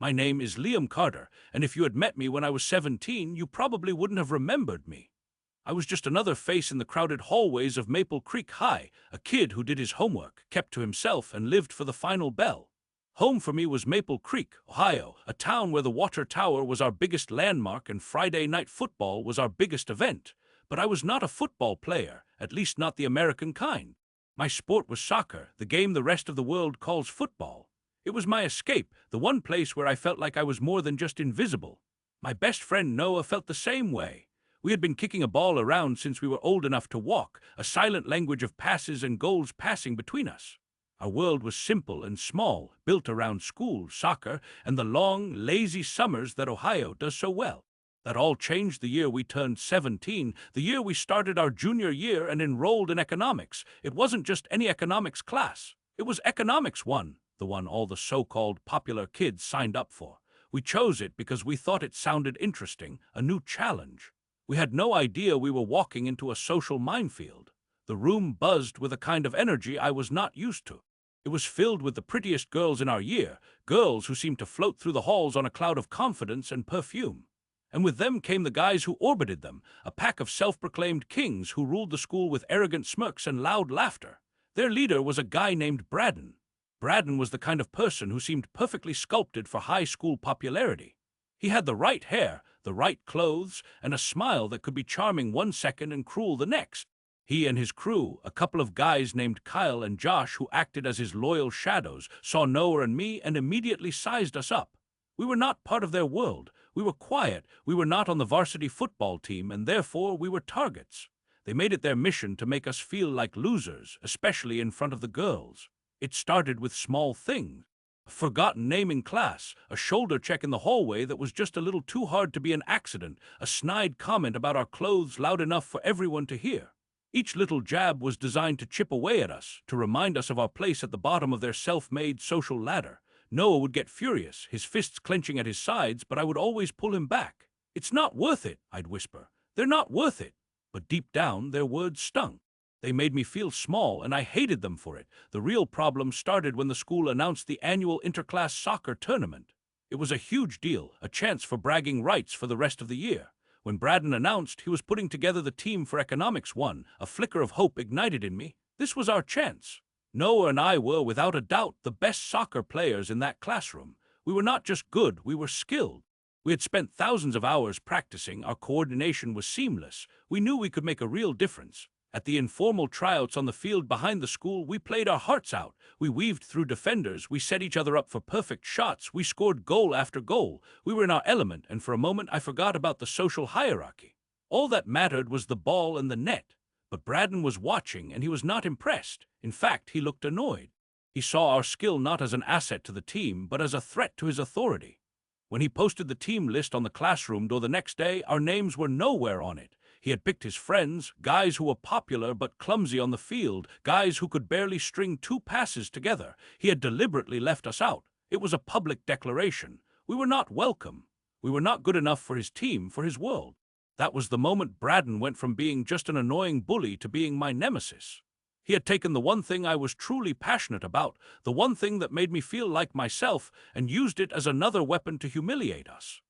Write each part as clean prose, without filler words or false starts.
My name is Liam Carter, and if you had met me when I was 17, you probably wouldn't have remembered me. I was just another face in the crowded hallways of Maple Creek High, a kid who did his homework, kept to himself, and lived for the final bell. Home for me was Maple Creek, Ohio, a town where the water tower was our biggest landmark and Friday night football was our biggest event. But I was not a football player, at least not the American kind. My sport was soccer, the game the rest of the world calls football. It was my escape, the one place where I felt like I was more than just invisible. My best friend Noah felt the same way. We had been kicking a ball around since we were old enough to walk, a silent language of passes and goals passing between us. Our world was simple and small, built around school, soccer, and the long, lazy summers that Ohio does so well. That all changed the year we turned 17, the year we started our junior year and enrolled in economics. It wasn't just any economics class. It was Economics 1, the one all the so-called popular kids signed up for. We chose it because we thought it sounded interesting, a new challenge. We had no idea we were walking into a social minefield. The room buzzed with a kind of energy I was not used to. It was filled with the prettiest girls in our year, girls who seemed to float through the halls on a cloud of confidence and perfume. And with them came the guys who orbited them, a pack of self-proclaimed kings who ruled the school with arrogant smirks and loud laughter. Their leader was a guy named Braden. Braden was the kind of person who seemed perfectly sculpted for high school popularity. He had the right hair, the right clothes, and a smile that could be charming one second and cruel the next. He and his crew, a couple of guys named Kyle and Josh who acted as his loyal shadows, saw Noah and me and immediately sized us up. We were not part of their world. We were quiet. We were not on the varsity football team, and therefore we were targets. They made it their mission to make us feel like losers, especially in front of the girls. It started with small things. A forgotten name in class, a shoulder check in the hallway that was just a little too hard to be an accident, a snide comment about our clothes loud enough for everyone to hear. Each little jab was designed to chip away at us, to remind us of our place at the bottom of their self-made social ladder. Noah would get furious, his fists clenching at his sides, but I would always pull him back. "It's not worth it," I'd whisper. "They're not worth it." But deep down, their words stung. They made me feel small, and I hated them for it. The real problem started when the school announced the annual interclass soccer tournament. It was a huge deal, a chance for bragging rights for the rest of the year. When Braden announced he was putting together the team for Economics 1, a flicker of hope ignited in me. This was our chance. Noah and I were, without a doubt, the best soccer players in that classroom. We were not just good, we were skilled. We had spent thousands of hours practicing, our coordination was seamless. We knew we could make a real difference. At the informal tryouts on the field behind the school, we played our hearts out. We weaved through defenders, we set each other up for perfect shots, we scored goal after goal. We were in our element, and for a moment I forgot about the social hierarchy. All that mattered was the ball and the net. But Braden was watching, and he was not impressed. In fact, he looked annoyed. He saw our skill not as an asset to the team, but as a threat to his authority. When he posted the team list on the classroom door the next day, our names were nowhere on it. He had picked his friends, guys who were popular but clumsy on the field, guys who could barely string two passes together. He had deliberately left us out. It was a public declaration. We were not welcome. We were not good enough for his team, for his world. That was the moment Braden went from being just an annoying bully to being my nemesis. He had taken the one thing I was truly passionate about, the one thing that made me feel like myself, and used it as another weapon to humiliate us.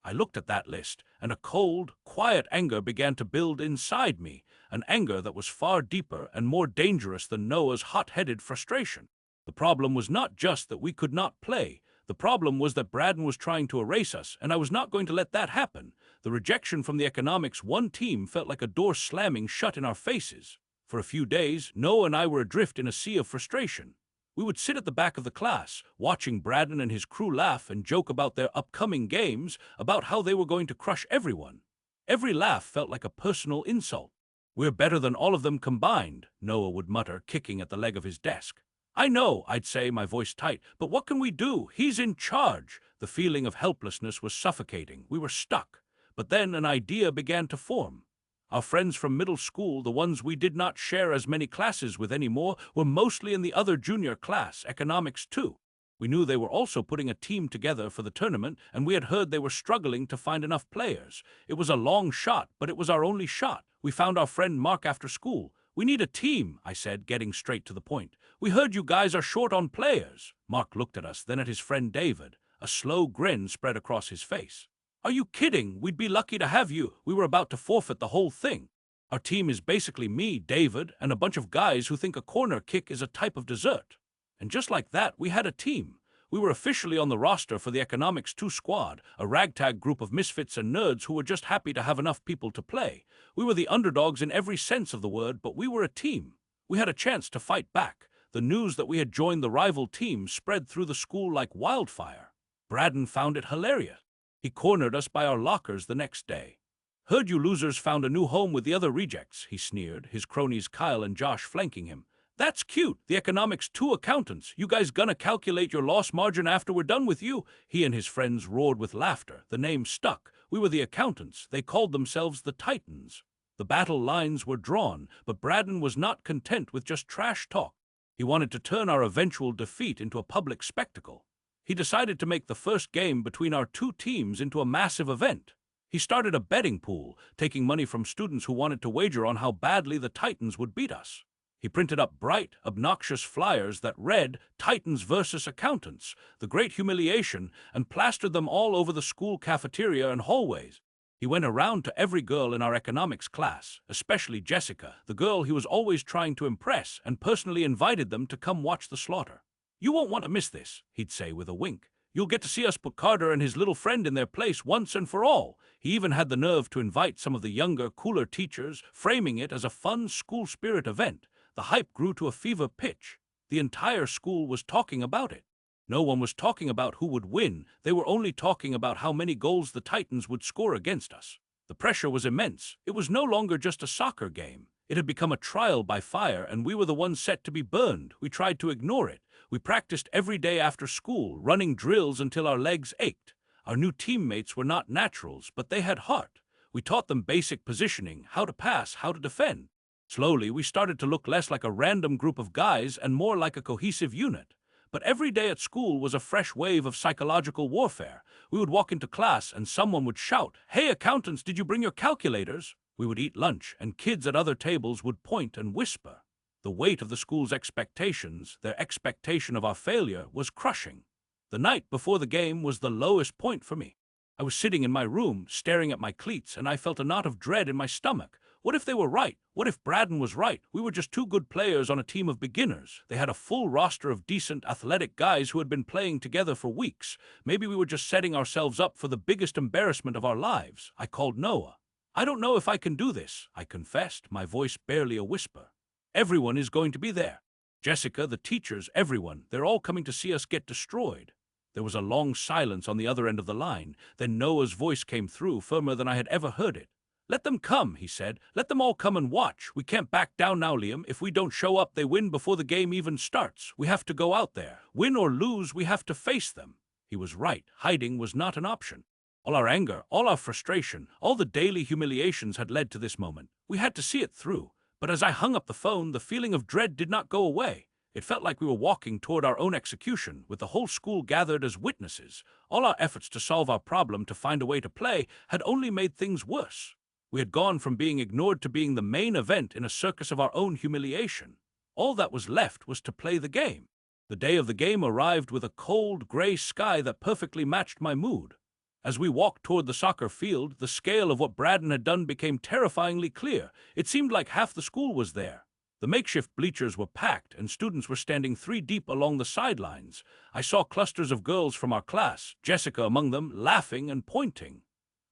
I looked at that list, and a cold, quiet anger began to build inside me, an anger that was far deeper and more dangerous than Noah's hot-headed frustration. The problem was not just that we could not play. The problem was that Braden was trying to erase us, and I was not going to let that happen. The rejection from the Economics 1 team felt like a door slamming shut in our faces. For a few days, Noah and I were adrift in a sea of frustration. We would sit at the back of the class, watching Braden and his crew laugh and joke about their upcoming games, about how they were going to crush everyone. Every laugh felt like a personal insult. "We're better than all of them combined," Noah would mutter, kicking at the leg of his desk. "I know," I'd say, my voice tight, "but what can we do? He's in charge." The feeling of helplessness was suffocating. We were stuck. But then an idea began to form. Our friends from middle school, the ones we did not share as many classes with anymore, were mostly in the other junior class, Economics 2. We knew they were also putting a team together for the tournament, and we had heard they were struggling to find enough players. It was a long shot, but it was our only shot. We found our friend Mark after school. "We need a team," I said, getting straight to the point. "We heard you guys are short on players." Mark looked at us, then at his friend David. A slow grin spread across his face. Are you kidding? We'd be lucky to have you. We were about to forfeit the whole thing. Our team is basically me, David, and a bunch of guys who think a corner kick is a type of dessert. And just like that, we had a team. We were officially on the roster for the Economics 2 squad, a ragtag group of misfits and nerds who were just happy to have enough people to play. We were the underdogs in every sense of the word, but we were a team. We had a chance to fight back. The news that we had joined the rival team spread through the school like wildfire. Braden found it hilarious. He cornered us by our lockers the next day. Heard you losers found a new home with the other rejects, he sneered, his cronies Kyle and Josh flanking him. That's cute, the Economics 2 accountants. You guys gonna calculate your loss margin after we're done with you? He and his friends roared with laughter. The name stuck. We were the accountants. They called themselves the Titans. The battle lines were drawn, but Braden was not content with just trash talk. He wanted to turn our eventual defeat into a public spectacle. He decided to make the first game between our two teams into a massive event. He started a betting pool, taking money from students who wanted to wager on how badly the Titans would beat us. He printed up bright, obnoxious flyers that read, "Titans versus Accountants, the Great Humiliation," and plastered them all over the school cafeteria and hallways. He went around to every girl in our economics class, especially Jessica, the girl he was always trying to impress, and personally invited them to come watch the slaughter. "You won't want to miss this," he'd say with a wink. "You'll get to see us put Carter and his little friend in their place once and for all." He even had the nerve to invite some of the younger, cooler teachers, framing it as a fun school spirit event. The hype grew to a fever pitch. The entire school was talking about it. No one was talking about who would win. They were only talking about how many goals the Titans would score against us. The pressure was immense. It was no longer just a soccer game. It had become a trial by fire, and we were the ones set to be burned. We tried to ignore it. We practiced every day after school, running drills until our legs ached. Our new teammates were not naturals, but they had heart. We taught them basic positioning, how to pass, how to defend. Slowly, we started to look less like a random group of guys and more like a cohesive unit. But every day at school was a fresh wave of psychological warfare. We would walk into class and someone would shout, "Hey, accountants, did you bring your calculators?" We would eat lunch, and kids at other tables would point and whisper. The weight of the school's expectations, their expectation of our failure, was crushing. The night before the game was the lowest point for me. I was sitting in my room, staring at my cleats, and I felt a knot of dread in my stomach. What if they were right? What if Braden was right? We were just two good players on a team of beginners. They had a full roster of decent, athletic guys who had been playing together for weeks. Maybe we were just setting ourselves up for the biggest embarrassment of our lives. I called Noah. "I don't know if I can do this," I confessed, my voice barely a whisper. "Everyone is going to be there. Jessica, the teachers, everyone. They're all coming to see us get destroyed." There was a long silence on the other end of the line. Then Noah's voice came through, firmer than I had ever heard it. "Let them come," he said. "Let them all come and watch. We can't back down now, Liam. If we don't show up, they win before the game even starts. We have to go out there. Win or lose, we have to face them." He was right. Hiding was not an option. All our anger, all our frustration, all the daily humiliations had led to this moment. We had to see it through. But as I hung up the phone, the feeling of dread did not go away. It felt like we were walking toward our own execution, with the whole school gathered as witnesses. All our efforts to solve our problem, to find a way to play, had only made things worse. We had gone from being ignored to being the main event in a circus of our own humiliation. All that was left was to play the game. The day of the game arrived with a cold, gray sky that perfectly matched my mood. As we walked toward the soccer field, the scale of what Braden had done became terrifyingly clear. It seemed like half the school was there. The makeshift bleachers were packed, and students were standing 3 deep along the sidelines. I saw clusters of girls from our class, Jessica among them, laughing and pointing.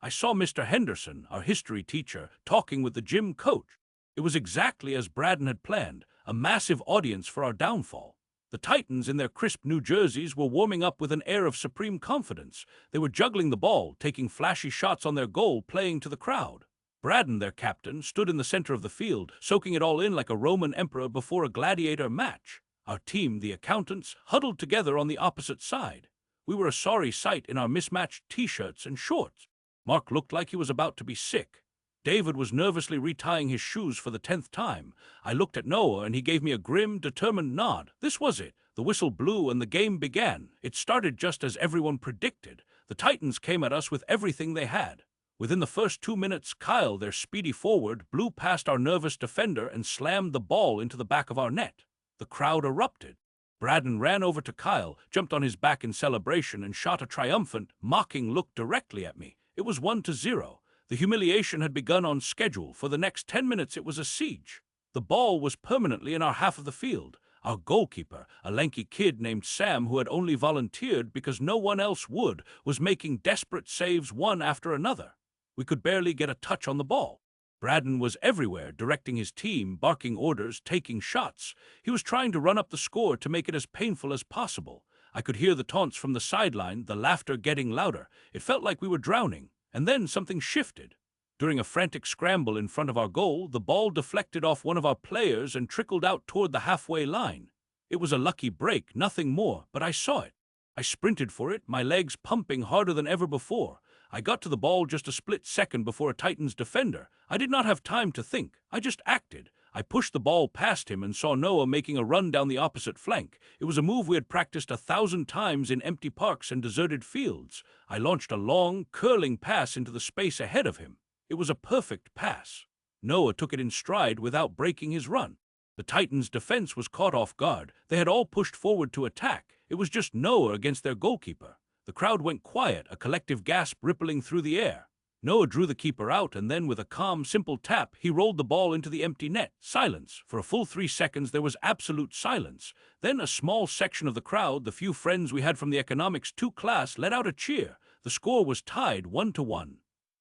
I saw Mr. Henderson, our history teacher, talking with the gym coach. It was exactly as Braden had planned, a massive audience for our downfall. The Titans, in their crisp new jerseys, were warming up with an air of supreme confidence. They were juggling the ball, taking flashy shots on their goal, playing to the crowd. Braden, their captain, stood in the center of the field, soaking it all in like a Roman emperor before a gladiator match. Our team, the accountants, huddled together on the opposite side. We were a sorry sight in our mismatched t-shirts and shorts. Mark looked like he was about to be sick. David was nervously retying his shoes for the 10th time. I looked at Noah, and he gave me a grim, determined nod. This was it. The whistle blew, and the game began. It started just as everyone predicted. The Titans came at us with everything they had. Within the first 2 minutes, Kyle, their speedy forward, blew past our nervous defender and slammed the ball into the back of our net. The crowd erupted. Braden ran over to Kyle, jumped on his back in celebration, and shot a triumphant, mocking look directly at me. It was 1-0. The humiliation had begun on schedule. For the next 10 minutes it was a siege. The ball was permanently in our half of the field. Our goalkeeper, a lanky kid named Sam who had only volunteered because no one else would, was making desperate saves one after another. We could barely get a touch on the ball. Braden was everywhere, directing his team, barking orders, taking shots. He was trying to run up the score to make it as painful as possible. I could hear the taunts from the sideline, the laughter getting louder. It felt like we were drowning. And then something shifted. During a frantic scramble in front of our goal, the ball deflected off one of our players and trickled out toward the halfway line. It was a lucky break, nothing more, but I saw it. I sprinted for it, my legs pumping harder than ever before. I got to the ball just a split second before a Titans defender. I did not have time to think. I just acted. I pushed the ball past him and saw Noah making a run down the opposite flank. It was a move we had practiced 1,000 times in empty parks and deserted fields. I launched a long, curling pass into the space ahead of him. It was a perfect pass. Noah took it in stride without breaking his run. The Titans' defense was caught off guard. They had all pushed forward to attack. It was just Noah against their goalkeeper. The crowd went quiet, a collective gasp rippling through the air. Noah drew the keeper out, and then with a calm, simple tap, he rolled the ball into the empty net. Silence. For a full 3 seconds, there was absolute silence. Then a small section of the crowd, the few friends we had from the Economics 2 class, let out a cheer. The score was tied 1-1.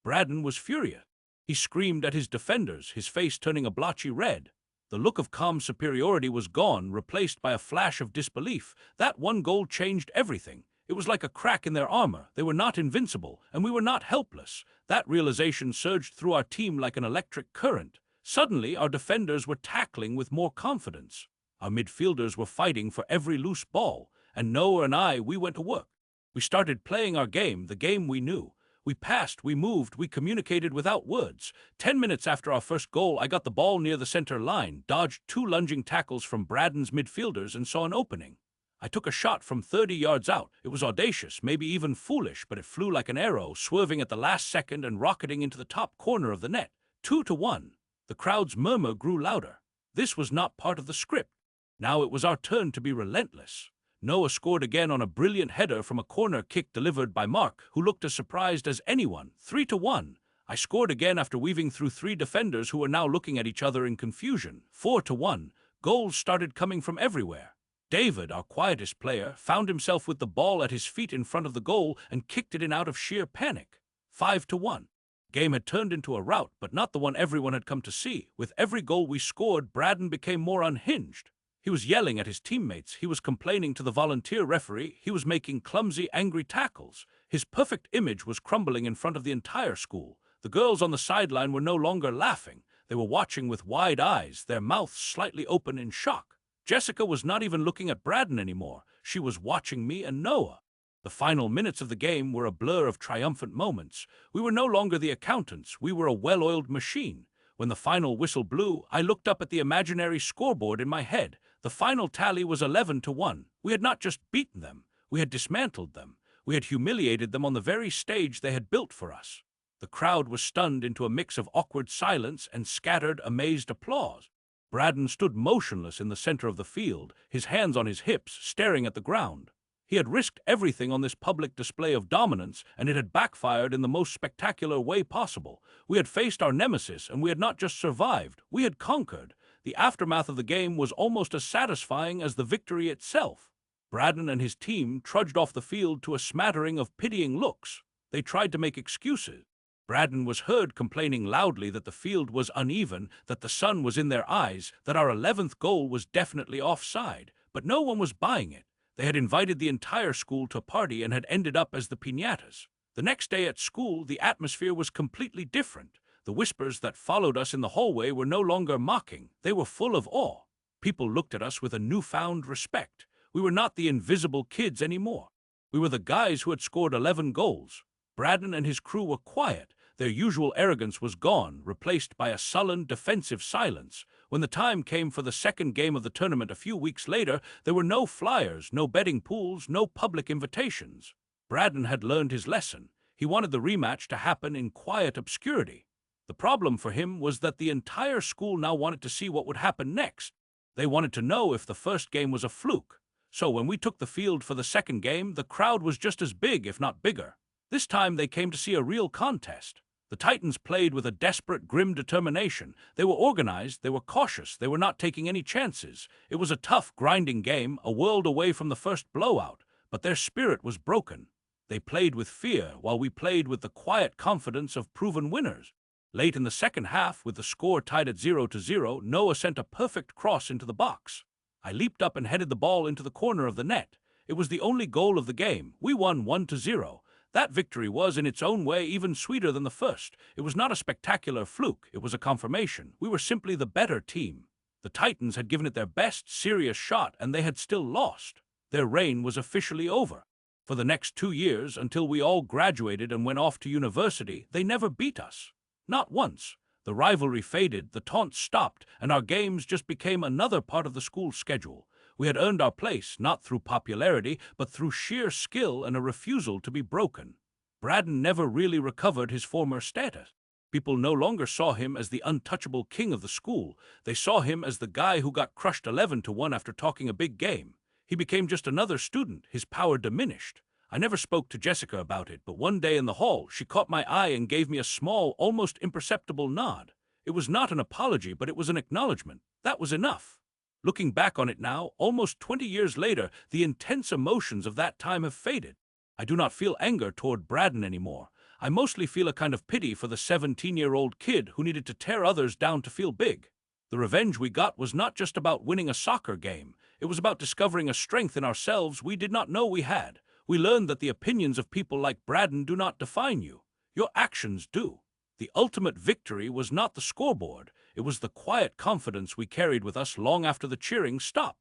Braden was furious. He screamed at his defenders, his face turning a blotchy red. The look of calm superiority was gone, replaced by a flash of disbelief. That one goal changed everything. It was like a crack in their armor. They were not invincible, and we were not helpless. That realization surged through our team like an electric current. Suddenly, our defenders were tackling with more confidence. Our midfielders were fighting for every loose ball, and Noah and I, we went to work. We started playing our game, the game we knew. We passed, we moved, we communicated without words. 10 minutes after our first goal, I got the ball near the center line, dodged 2 lunging tackles from Braden's midfielders, and saw an opening. I took a shot from 30 yards out. It was audacious, maybe even foolish, but it flew like an arrow, swerving at the last second and rocketing into the top corner of the net. 2-1. The crowd's murmur grew louder. This was not part of the script. Now it was our turn to be relentless. Noah scored again on a brilliant header from a corner kick delivered by Mark, who looked as surprised as anyone. 3-1. I scored again after weaving through 3 defenders who were now looking at each other in confusion. 4-1. Goals started coming from everywhere. David, our quietest player, found himself with the ball at his feet in front of the goal and kicked it in out of sheer panic. 5-1. Game had turned into a rout, but not the one everyone had come to see. With every goal we scored, Braden became more unhinged. He was yelling at his teammates, he was complaining to the volunteer referee, he was making clumsy, angry tackles. His perfect image was crumbling in front of the entire school. The girls on the sideline were no longer laughing. They were watching with wide eyes, their mouths slightly open in shock. Jessica was not even looking at Braden anymore. She was watching me and Noah. The final minutes of the game were a blur of triumphant moments. We were no longer the accountants. We were a well-oiled machine. When the final whistle blew, I looked up at the imaginary scoreboard in my head. The final tally was 11-1. We had not just beaten them. We had dismantled them. We had humiliated them on the very stage they had built for us. The crowd was stunned into a mix of awkward silence and scattered, amazed applause. Braden stood motionless in the center of the field, his hands on his hips, staring at the ground. He had risked everything on this public display of dominance, and it had backfired in the most spectacular way possible. We had faced our nemesis, and we had not just survived, we had conquered. The aftermath of the game was almost as satisfying as the victory itself. Braden and his team trudged off the field to a smattering of pitying looks. They tried to make excuses. Braden was heard complaining loudly that the field was uneven, that the sun was in their eyes, that our 11th goal was definitely offside. But no one was buying it. They had invited the entire school to a party and had ended up as the piñatas. The next day at school, the atmosphere was completely different. The whispers that followed us in the hallway were no longer mocking. They were full of awe. People looked at us with a newfound respect. We were not the invisible kids anymore. We were the guys who had scored 11 goals. Braden and his crew were quiet. Their usual arrogance was gone, replaced by a sullen, defensive silence. When the time came for the second game of the tournament a few weeks later, there were no flyers, no betting pools, no public invitations. Braden had learned his lesson. He wanted the rematch to happen in quiet obscurity. The problem for him was that the entire school now wanted to see what would happen next. They wanted to know if the first game was a fluke. So when we took the field for the second game, the crowd was just as big, if not bigger. This time they came to see a real contest. The Titans played with a desperate, grim determination. They were organized, they were cautious, they were not taking any chances. It was a tough, grinding game, a world away from the first blowout, but their spirit was broken. They played with fear, while we played with the quiet confidence of proven winners. Late in the second half, with the score tied at 0-0, Noah sent a perfect cross into the box. I leaped up and headed the ball into the corner of the net. It was the only goal of the game. We won 1-0. That victory was, in its own way, even sweeter than the first. It was not a spectacular fluke. It was a confirmation. We were simply the better team. The Titans had given it their best, serious shot, and they had still lost. Their reign was officially over. For the next 2 years, until we all graduated and went off to university, they never beat us. Not once. The rivalry faded, the taunts stopped, and our games just became another part of the school schedule. We had earned our place, not through popularity, but through sheer skill and a refusal to be broken. Braden never really recovered his former status. People no longer saw him as the untouchable king of the school. They saw him as the guy who got crushed 11-1 after talking a big game. He became just another student. His power diminished. I never spoke to Jessica about it, but one day in the hall, she caught my eye and gave me a small, almost imperceptible nod. It was not an apology, but it was an acknowledgement. That was enough. Looking back on it now, almost 20 years later, the intense emotions of that time have faded. I do not feel anger toward Braden anymore. I mostly feel a kind of pity for the 17-year-old kid who needed to tear others down to feel big. The revenge we got was not just about winning a soccer game. It was about discovering a strength in ourselves we did not know we had. We learned that the opinions of people like Braden do not define you. Your actions do. The ultimate victory was not the scoreboard. It was the quiet confidence we carried with us long after the cheering stopped.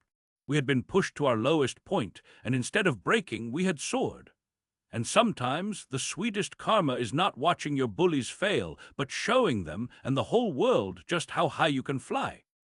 We had been pushed to our lowest point, and instead of breaking, we had soared. And sometimes the sweetest karma is not watching your bullies fail, but showing them and the whole world just how high you can fly.